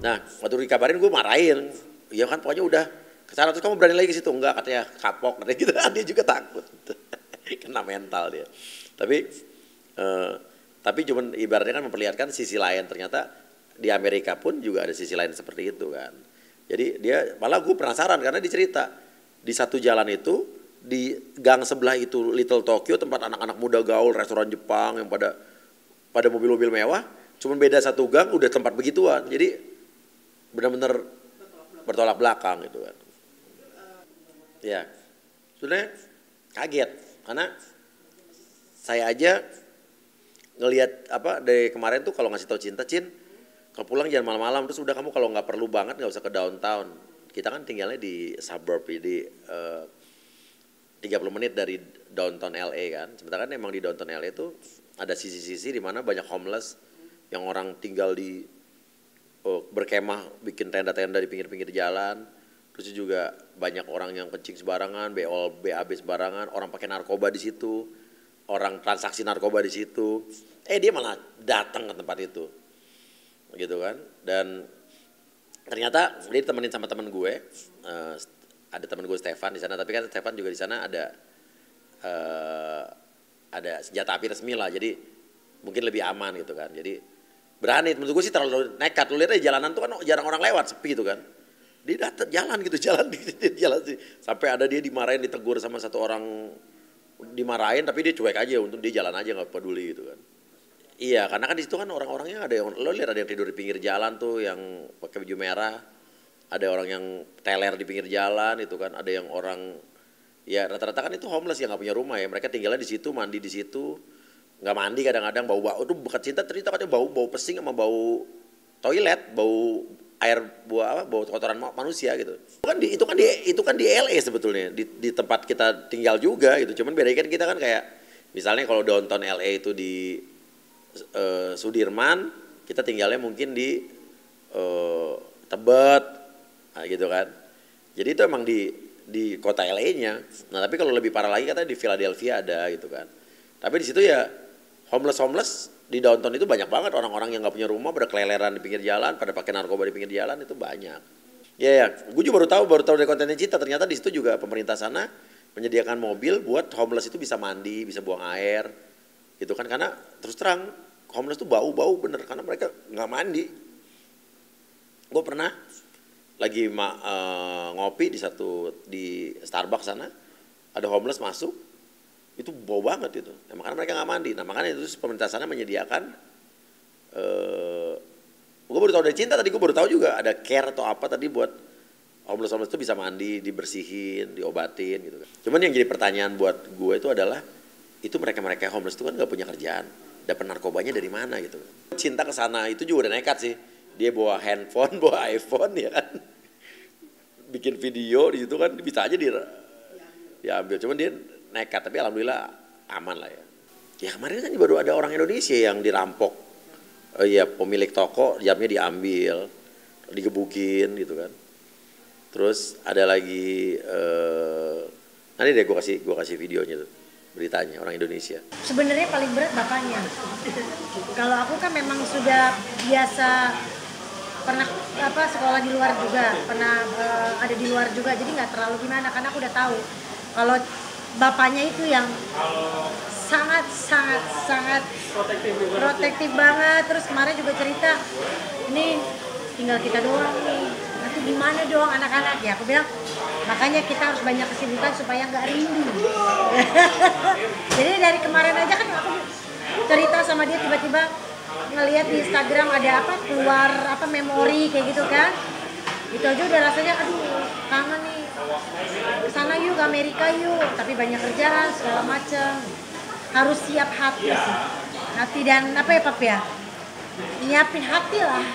Nah, waktu dikabarin gue marahin. Ya kan pokoknya udah kesana, terus kamu berani lagi ke situ? Enggak, katanya kapok, katanya gitu. Dia juga takut. Kena mental dia. Tapi cuman ibaratnya kan memperlihatkan sisi lain, ternyata di Amerika pun juga ada sisi lain seperti itu kan. Jadi dia malah gue penasaran karena dia cerita di satu jalan itu di gang sebelah itu Little Tokyo, tempat anak-anak muda gaul, restoran Jepang yang pada mobil-mobil mewah, cuman beda satu gang udah tempat begituan. Jadi benar-benar bertolak belakang gitu kan. Ya, sebenarnya kaget karena saya aja ngelihat apa dari kemarin tuh kalau ngasih tau Cinta, Cin, kalau pulang jangan malam-malam, terus udah kamu kalau nggak perlu banget nggak usah ke downtown. Kita kan tinggalnya di suburb, di 30 menit dari downtown LA kan. Sementara kan emang di downtown LA itu ada sisi-sisi di mana banyak homeless yang orang tinggal di berkemah, bikin tenda-tenda di pinggir-pinggir jalan. Terus juga banyak orang yang kencing sembarangan, BAB sembarangan, orang pakai narkoba di situ, orang transaksi narkoba di situ. Dia malah datang ke tempat itu, gitu kan. Dan ternyata dia ditemenin sama teman gue, ada teman gue Stefan di sana. Tapi kan Stefan juga di sana ada senjata api resmi lah, jadi mungkin lebih aman gitu kan. Jadi berani, menurut gue sih terlalu nekat. Lu lihat aja jalanan tuh kan jarang orang lewat, sepi gitu kan. Dia datang jalan gitu, jalan sih. Sampai ada dia dimarahin, ditegur sama satu orang, dimarahin tapi dia cuek aja, untuk dia jalan aja nggak peduli gitu kan. Iya, karena kan di situ kan orang-orangnya ada yang, lo lihat ada yang tidur di pinggir jalan tuh yang pakai baju merah, ada orang yang teler di pinggir jalan itu kan, ada yang orang ya rata-rata kan itu homeless yang nggak punya rumah ya, mereka tinggalnya di situ, mandi di situ, nggak mandi kadang-kadang bau itu bekat Cinta cerita katanya bau pesing sama bau toilet, bau air bau kotoran manusia gitu. Itu kan di LA sebetulnya, di tempat kita tinggal juga gitu. Cuman bedanya kan kita kan kayak misalnya kalau downtown LA itu di Sudirman, kita tinggalnya mungkin di Tebet, nah gitu kan. Jadi itu emang di kota LA-nya. Nah tapi kalau lebih parah lagi katanya di Philadelphia ada gitu kan. Tapi di situ ya homeless di downtown itu banyak banget orang-orang yang nggak punya rumah, pada keleleran di pinggir jalan, pada pakai narkoba di pinggir jalan, itu banyak. Ya, gue juga baru tahu dari kontennya Cinta, ternyata di situ juga pemerintah sana menyediakan mobil buat homeless itu bisa mandi, bisa buang air, gitu kan. Karena terus terang homeless tuh bau bener, karena mereka nggak mandi. Gue pernah lagi ngopi di Starbucks sana, ada homeless masuk, itu bau banget itu. Nah, makanya mereka nggak mandi. Nah makanya itu pemerintah sana menyediakan. Gue baru tahu dari Cinta tadi, gue baru tahu juga ada care atau apa tadi buat homeless itu bisa mandi, dibersihin, diobatin gitu kan. Cuman yang jadi pertanyaan buat gue itu adalah, itu mereka homeless itu kan nggak punya kerjaan, dapat narkobanya dari mana gitu kan. Cinta ke sana itu juga udah nekat sih. Dia bawa handphone, bawa iPhone ya kan. Bikin video di situ kan bisa aja diambil. Cuman dia nekat, tapi alhamdulillah aman lah ya. Ya kemarin kan baru ada orang Indonesia yang dirampok, ya pemilik toko jamnya diambil, digebukin gitu kan. Terus ada lagi, nanti deh gue kasih videonya tuh, beritanya orang Indonesia. Sebenarnya paling berat bapaknya. Kalau aku kan memang sudah biasa, pernah sekolah di luar juga, pernah ada di luar juga, jadi nggak terlalu gimana karena aku udah tahu kalau bapaknya itu yang sangat protektif banget. Terus kemarin juga cerita, ini tinggal kita doang nih, nanti gimana dong anak-anak ya. Aku bilang makanya kita harus banyak kesibukan supaya nggak rindu. Jadi dari kemarin aja kan aku cerita sama dia, tiba-tiba ngelihat di Instagram ada keluar memori kayak gitu kan. Itu aja udah rasanya aduh kangen nih, kesana yuk, ke Amerika yuk, tapi banyak kerjaan segala macam. Harus siap hati sih, hati dan apa ya Pap ya, nyiapin hati lah,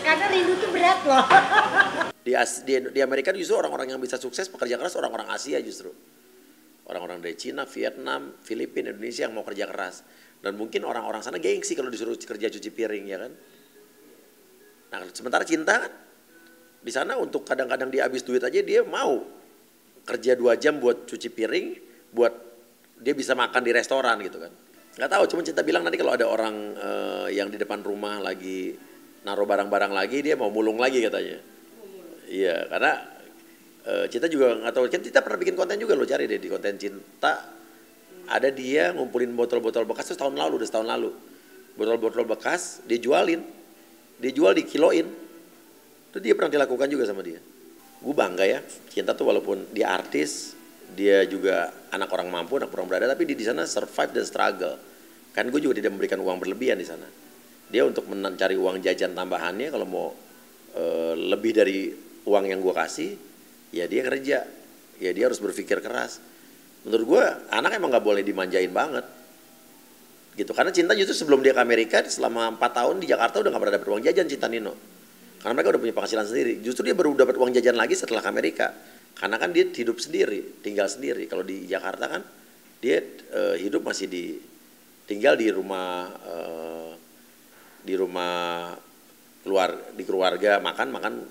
karena rindu tuh berat loh. Di Amerika justru orang-orang yang bisa sukses pekerja keras orang-orang Asia justru, orang-orang dari Cina, Vietnam, Filipina, Indonesia yang mau kerja keras. Dan mungkin orang-orang sana gengsi kalau disuruh kerja cuci piring ya kan. Nah sementara Cinta kan di sana untuk kadang-kadang dia habis duit aja dia mau kerja 2 jam buat cuci piring, buat dia bisa makan di restoran gitu kan. Nggak tahu, cuma Cinta bilang nanti kalau ada orang yang di depan rumah lagi naruh barang-barang lagi, dia mau mulung lagi katanya. Iya, karena Cinta juga nggak tahu, kan kita pernah bikin konten juga, lo cari deh di konten Cinta, ada dia ngumpulin botol-botol bekas itu udah setahun lalu. Botol-botol bekas dia jual dikiloin. Itu dia pernah dilakukan juga sama dia. Gue bangga ya, Cinta tuh walaupun dia artis, dia juga anak orang mampu, anak orang berada, tapi dia di sana survive dan struggle. Kan gue juga tidak memberikan uang berlebihan di sana. Dia untuk mencari uang jajan tambahannya, kalau mau lebih dari uang yang gue kasih, ya dia kerja, ya dia harus berpikir keras. Menurut gue anak emang nggak boleh dimanjain banget, gitu. Karena Cinta justru sebelum dia ke Amerika selama 4 tahun di Jakarta udah nggak pernah dapat uang jajan Cinta Nino. Karena mereka udah punya penghasilan sendiri. Justru dia baru dapat uang jajan lagi setelah ke Amerika. Karena kan dia hidup sendiri, tinggal sendiri. Kalau di Jakarta kan dia hidup masih tinggal di rumah keluarga, makan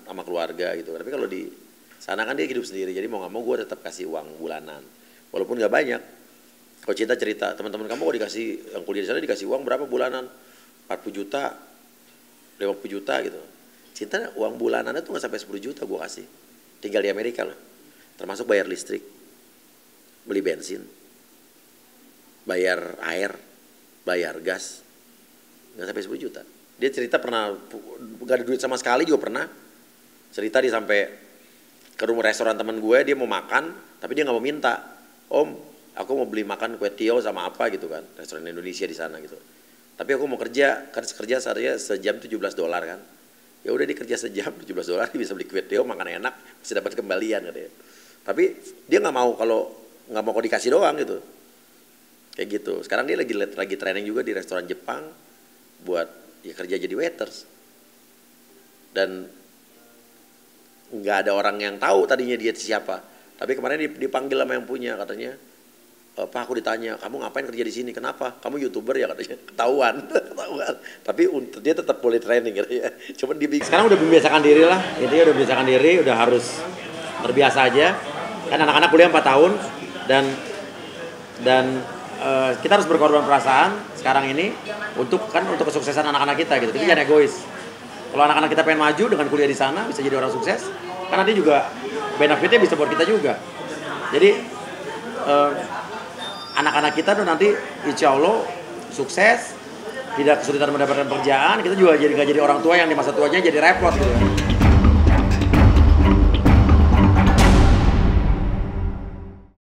sama keluarga gitu. Tapi kalau di sana kan dia hidup sendiri, jadi mau nggak mau gue tetap kasih uang bulanan, walaupun nggak banyak. Kalau Cinta cerita, teman-teman kamu kalau dikasih yang kuliah di sana dikasih uang berapa bulanan? 40 juta, 50 juta gitu. Cinta uang bulanannya tuh nggak sampai 10 juta gue kasih. Tinggal di Amerika loh, termasuk bayar listrik, beli bensin, bayar air, bayar gas, nggak sampai 10 juta. Dia cerita pernah gak ada duit sama sekali juga pernah. Cerita dia sampai ke rumah restoran teman gue, dia mau makan, tapi dia nggak mau minta. Om, aku mau beli makan kue tiaw sama apa gitu kan, restoran Indonesia di sana gitu. Tapi aku mau kerja, kan kerja saya sejam $17 kan. Ya udah dia kerja sejam $17, dia bisa beli kue tiaw, makan enak, bisa dapat kembalian katanya. Tapi dia nggak mau kalau dikasih doang gitu. Kayak gitu. Sekarang dia lagi training juga di restoran Jepang buat ya kerja jadi waiters. Dan nggak ada orang yang tahu tadinya dia siapa. Tapi kemarin dipanggil sama yang punya, katanya, Pak aku ditanya, kamu ngapain kerja di sini? Kenapa? Kamu YouTuber ya katanya. Ketahuan. Tapi dia tetap boleh training katanya. Cuman sekarang udah membiasakan diri lah. Intinya udah membiasakan diri, udah harus terbiasa aja. Kan anak-anak kuliah 4 tahun dan kita harus berkorban perasaan sekarang ini untuk kesuksesan anak-anak kita gitu. Jadi jangan egois. Kalau anak-anak kita pengen maju dengan kuliah di sana, bisa jadi orang sukses, kan nanti juga benefitnya bisa buat kita juga. Jadi anak-anak kita tuh nanti insya Allah sukses, tidak kesulitan mendapatkan pekerjaan, kita juga nggak jadi orang tua yang di masa tuanya jadi repot gitu.